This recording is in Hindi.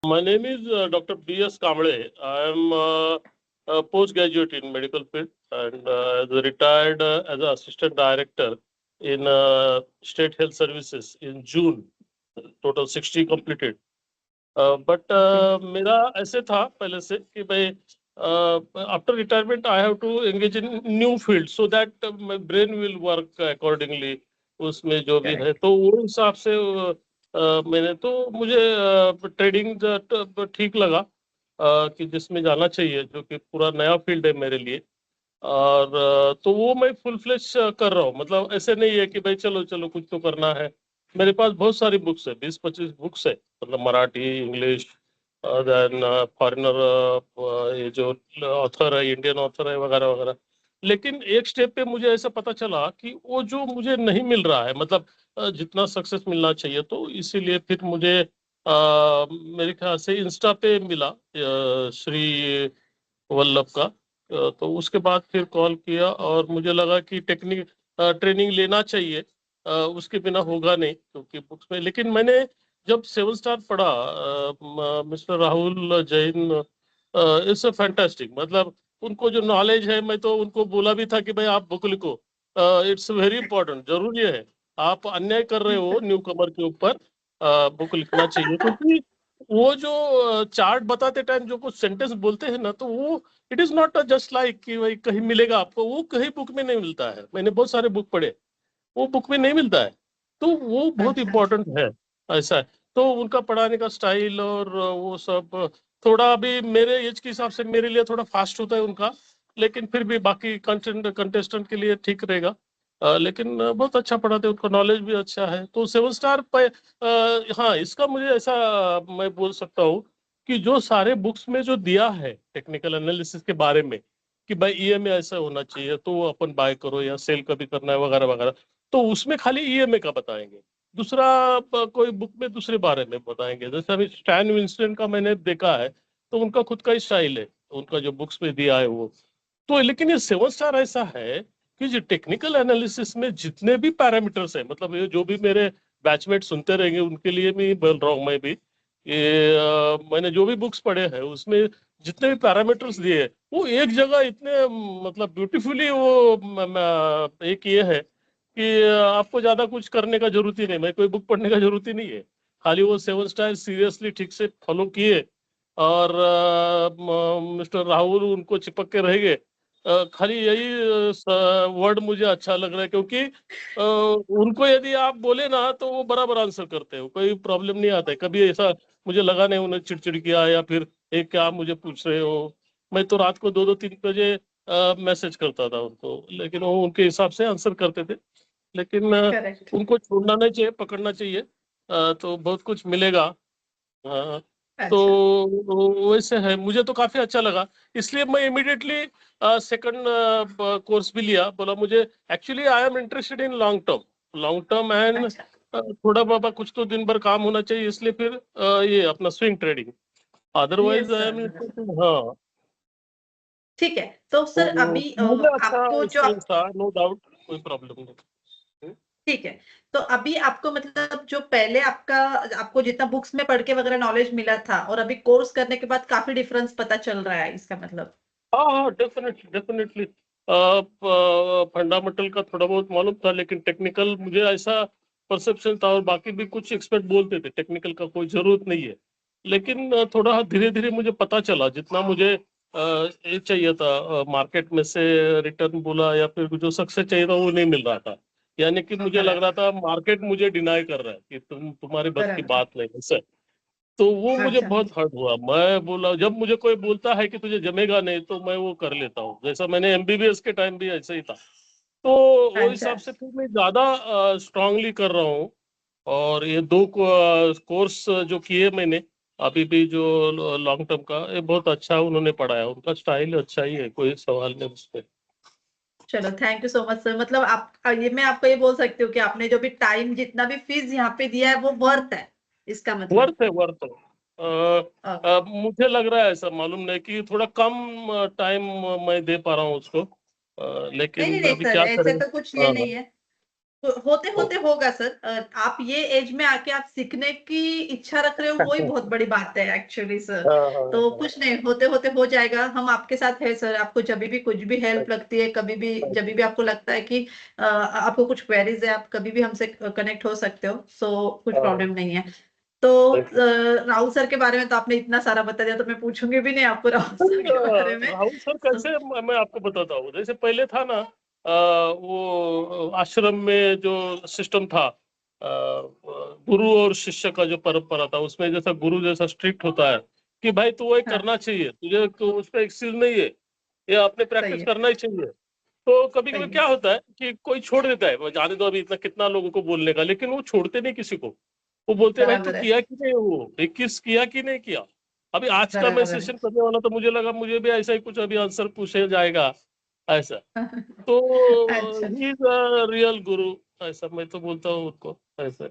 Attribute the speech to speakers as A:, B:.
A: My name is Dr. B.S. Kamble. I am a postgraduate in medical field and as a retired as an assistant director in state health services in June. Total 60 completed. But मेरा ऐसे था पहले से कि भाई after retirement I have to engage in new field so that my brain will work accordingly. उसमें जो भी है
B: Correct.
A: तो वो हिसाब से मैंने तो मुझे ट्रेडिंग ठीक लगा कि जिसमें जाना चाहिए, जो कि पूरा नया फील्ड है मेरे लिए। और तो वो मैं फुल फ्लेश कर रहा हूँ। मतलब ऐसे नहीं है कि भाई चलो चलो कुछ तो करना है। मेरे पास बहुत सारी बुक्स है, 20-25 बुक्स है, मतलब मराठी, इंग्लिश, देन फॉरेनर, ये जो ऑथर है, इंडियन ऑथर है वगैरह वगैरह। लेकिन एक स्टेप पे मुझे ऐसा पता चला कि वो जो मुझे नहीं मिल रहा है, मतलब जितना सक्सेस मिलना चाहिए, तो इसीलिए फिर मुझे मेरे ख्याल से इंस्टा पे मिला श्री वल्लभ का। तो उसके बाद फिर कॉल किया और मुझे लगा कि टेक्निक ट्रेनिंग लेना चाहिए, उसके बिना होगा नहीं क्योंकि बुक्स में। लेकिन मैंने जब 7 स्टार पढ़ा, mister Rahul Jain it's a fantastic. मतलब उनको जो नॉलेज है, मैं तो उनको बोला भी था कि भाई आप बुक लिखो, इट्स वेरी इंपॉर्टेंट, जरूरी है। आप अन्याय कर रहे हो न्यू कमर के ऊपर, बुक लिखना चाहिए। क्योंकि वो जो चार्ट बताते टाइम जो कुछ सेंटेंस बोलते हैं ना, तो वो it is not just like कि भाई कहीं मिलेगा आपको, वो कहीं बुक में नहीं मिलता है। मैंने बहुत सारे बुक पढ़े, वो बुक में नहीं मिलता है। तो वो बहुत
B: अच्छा।
A: इंपॉर्टेंट है, ऐसा है। तो उनका पढ़ाने का स्टाइल और वो सब थोड़ा अभी मेरे एज के हिसाब से मेरे लिए थोड़ा फास्ट होता है उनका, लेकिन फिर भी बाकी कंटेस्टेंट के लिए ठीक रहेगा। लेकिन बहुत अच्छा पढ़ाते हैं, उनका नॉलेज भी अच्छा है। तो 7 स्टार पे हाँ, इसका मुझे ऐसा मैं बोल सकता हूँ कि जो सारे बुक्स में जो दिया है टेक्निकल एनालिसिस के बारे में कि भाई ईएमए ऐसा होना चाहिए तो वो अपन बाय करो, या सेल कभी करना है वगैरह वगैरह, तो उसमें खाली ईएमए का बताएंगे। दूसरा कोई बुक में दूसरे बारे में बताएंगे। जैसे अभी स्टैन विंस्टन का मैंने देखा है, तो उनका खुद का ही स्टाइल है, उनका जो बुक्स में दिया है वो। तो लेकिन ये 7 स्टार ऐसा है कि जो टेक्निकल एनालिसिस में जितने भी पैरामीटर्स है, मतलब ये जो भी मेरे बैचमेट सुनते रहेंगे उनके लिए भी बोल रहा हूँ मैं भी, ये मैंने जो भी बुक्स पढ़े हैं उसमें जितने भी पैरामीटर्स दिए हैं, वो एक जगह इतने मतलब ब्यूटीफुली वो एक ये है कि आपको ज्यादा कुछ करने का जरूरत ही नहीं, मैं कोई बुक पढ़ने का जरूरत ही नहीं है। खाली वो 7 स्टार सीरियसली ठीक से फॉलो किए और मिस्टर राहुल उनको चिपक के रहेंगे। खाली यही वर्ड मुझे अच्छा लग रहा है, क्योंकि उनको यदि आप बोले ना तो वो बराबर आंसर करते हो, कोई प्रॉब्लम नहीं आता है। कभी ऐसा मुझे लगा नहीं उन्हें चिड़चिड़ किया या फिर एक क्या आप मुझे पूछ रहे हो। मैं तो रात को 2-2-3 बजे मैसेज करता था उनको, लेकिन वो उनके हिसाब से आंसर करते थे। लेकिन
B: करेक्ट।
A: उनको छोड़ना नहीं चाहिए, पकड़ना चाहिए, तो बहुत कुछ मिलेगा। हाँ,
B: अच्छा।
A: तो वैसे है, मुझे तो काफी अच्छा लगा। इसलिए मैं इमिडिएटली सेकंड कोर्स भी लिया। बोला मुझे actually I am interested in long term and
B: अच्छा।
A: थोड़ा बाबा कुछ तो दिन भर काम होना चाहिए, इसलिए फिर ये अपना swing trading. Otherwise
B: yes
A: I am
B: sir.
A: Interested. हाँ,
B: ठीक है, तो
A: तो
B: सर अभी
A: मुझे अच्छा
B: आपको जो
A: एक्सपीरियंस था, नो डाउट, कोई प्रॉब्लम नहीं।
B: ठीक है, तो अभी आपको मतलब जो पहले आपको जितना बुक्स में पढ़ के वगैरह नॉलेज मिला था और अभी कोर्स करने के बाद काफी डिफरेंस पता चल रहा है, इसका मतलब।
A: हाँ हाँ, डेफिनेटली डेफिनेटली। फंडामेंटल का थोड़ा बहुत मालूम था, लेकिन टेक्निकल मुझे ऐसा परसेप्शन था, और बाकी भी कुछ एक्सपर्ट बोलते थे टेक्निकल का कोई जरूरत नहीं है। लेकिन थोड़ा धीरे धीरे मुझे पता चला, जितना मुझे ये चाहिए था मार्केट में से रिटर्न बोला या फिर जो सक्सेस चाहिए था वो नहीं मिल रहा था। यानी कि मुझे लग रहा
B: बराबर।
A: था मार्केट मुझे डिनाई कर रहा है कि तुम्हारी बस की
B: बराबर।
A: बात नहीं है सर। तो वो मुझे
B: अच्छा।
A: बहुत हर्ट हुआ। मैं बोला, जब मुझे कोई बोलता है कि तुझे जमेगा नहीं, तो मैं वो कर लेता हूँ। जैसा मैंने एमबीबीएस के टाइम भी ऐसा ही था। तो वो
B: अच्छा।
A: हिसाब से फिर मैं ज्यादा स्ट्रांगली कर रहा हूँ। और ये दो कोर्स जो किए मैंने अभी भी, जो लॉन्ग टर्म का, ये बहुत अच्छा उन्होंने पढ़ाया। उनका स्टाइल अच्छा ही है, कोई सवाल नहीं उस पर।
B: चलो, thank you so much sir. मतलब आप ये मैं आपको ये बोल सकती हूँ कि आपने जो भी टाइम जितना भी फीस यहाँ पे दिया है वो वर्थ है, इसका मतलब।
A: वर्थ है, वर्थ है।
B: ओके।
A: मुझे लग रहा है ऐसा, मालूम नहीं कि थोड़ा कम टाइम मैं दे पा रहा हूँ उसको,
B: नहीं नहीं
A: लेकिन
B: नहीं
A: अभी
B: सर,
A: क्या
B: ऐसे
A: करें।
B: तो कुछ ये
A: हाँ,
B: नहीं है। होते
A: तो
B: होते होगा सर। आप ये एज में आके आप सीखने की इच्छा रख रहे हो, वही बहुत बड़ी बात है एक्चुअली सर।
A: हाँ हाँ
B: तो
A: हाँ।
B: कुछ नहीं, होते होते हो जाएगा। हम आपके साथ है सर। आपको जब भी कुछ भी हेल्प लगती है, कभी भी जब भी आपको लगता है कि आपको कुछ क्वेरीज है, आप कभी भी हमसे कनेक्ट हो सकते हो। सो कुछ
A: हाँ,
B: प्रॉब्लम नहीं है। तो राहुल सर के बारे में तो आपने इतना सारा बता दिया, तो मैं पूछूंगी भी नहीं आपको राहुल सर के बारे में।
A: राहुल सर कैसे, मैं आपको बताता हूँ। जैसे पहले था ना, वो आश्रम में जो सिस्टम था, गुरु और शिष्य का जो परंपरा था, उसमें जैसा गुरु जैसा स्ट्रिक्ट होता है कि भाई तू वही
B: हाँ,
A: करना चाहिए, तुझे उस पर एक्सक्यूज नहीं है, ये आपने
B: सही
A: प्रैक्टिस
B: है,
A: करना ही चाहिए। तो कभी कभी
B: सही है।
A: क्या होता है कि कोई छोड़ देता है, वो जाने दो अभी इतना कितना लोगों को बोलने का, लेकिन वो छोड़ते नहीं किसी को। वो बोलते हैं भाई तू
B: बराबर है,
A: किया कि नहीं, वो 21 किया कि नहीं किया। अभी आज का मैं
B: बराबर है।
A: सेशन करने वाला, तो मुझे लगा मुझे भी ऐसा ही कुछ अभी आंसर पूछे जाएगा ऐसा। तो
B: अच्छा।
A: ही इज रियल गुरु, ऐसा मैं तो बोलता हूँ उसको ऐसा।